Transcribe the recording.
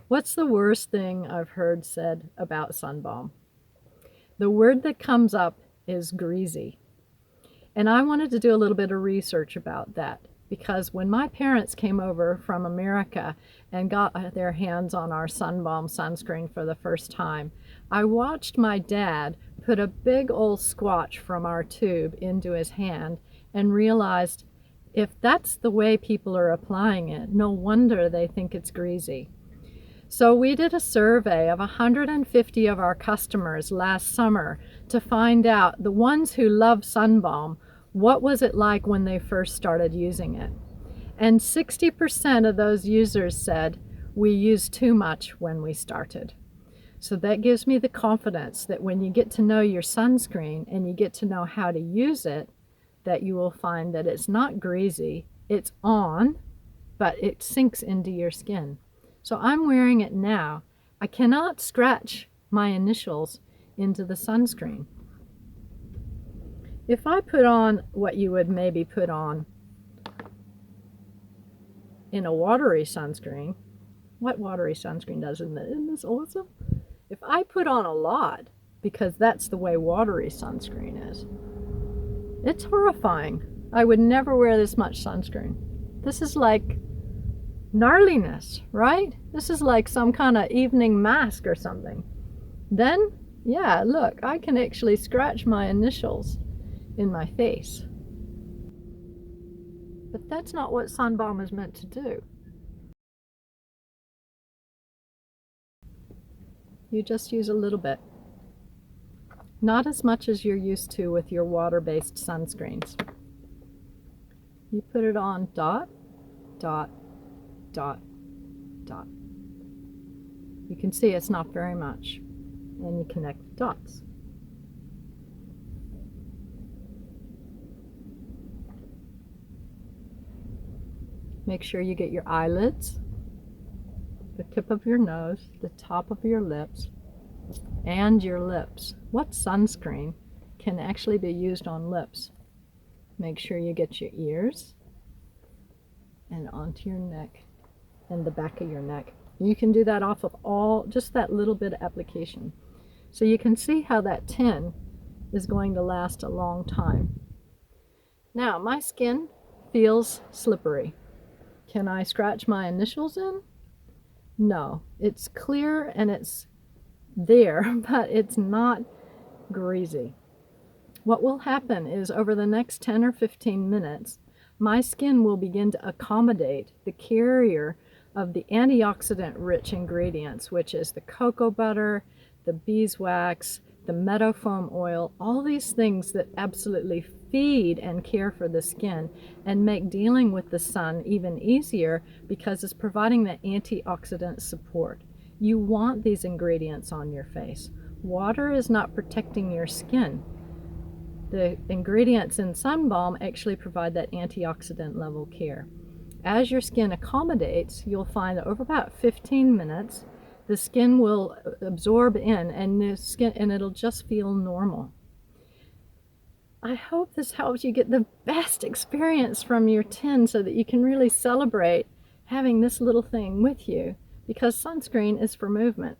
What's the worst thing I've heard said about Sun Balm? The word that comes up is greasy. And I wanted to do a little bit of research about that because when my parents came over from America and got their hands on our Sun Balm sunscreen for the first time, I watched my dad put a big old squatch from our tube into his hand and realized if that's the way people are applying it, no wonder they think it's greasy. So we did a survey of 150 of our customers last summer to find out, the ones who love Sun Balm, what was it like when they first started using it. And 60% of those users said, we used too much when we started. So that gives me the confidence that when you get to know your sunscreen and you get to know how to use it, that you will find that it's not greasy, it's on, but it sinks into your skin. So I'm wearing it now. I cannot scratch my initials into the sunscreen. If I put on what you would maybe put on in a watery sunscreen, what watery sunscreen does, isn't this awesome? If I put on a lot, because that's the way watery sunscreen is, it's horrifying. I would never wear this much sunscreen. This is like gnarliness, right? This is like some kind of evening mask or something. Then, yeah, look, I can actually scratch my initials in my face. But that's not what Sun Balm is meant to do. You just use a little bit. Not as much as you're used to with your water-based sunscreens. You put it on dot, dot, dot, dot. You can see it's not very much. And you connect the dots. Make sure you get your eyelids, the tip of your nose, the top of your lips, and your lips. What sunscreen can actually be used on lips? Make sure you get your ears and onto your neck and the back of your neck. You can do that off of just that little bit of application. So you can see how that tin is going to last a long time. Now, my skin feels slippery. Can I scratch my initials in? No, it's clear and it's there, but it's not greasy. What will happen is over the next 10 or 15 minutes, my skin will begin to accommodate the carrier of the antioxidant rich ingredients, which is the cocoa butter, the beeswax, the meadow foam oil, all these things that absolutely feed and care for the skin and make dealing with the sun even easier because it's providing that antioxidant support. You want these ingredients on your face. Water is not protecting your skin. The ingredients in Sun Balm actually provide that antioxidant level care. As your skin accommodates, you'll find that over about 15 minutes, the skin will absorb in and it'll just feel normal. I hope this helps you get the best experience from your tin so that you can really celebrate having this little thing with you, because sunscreen is for movement.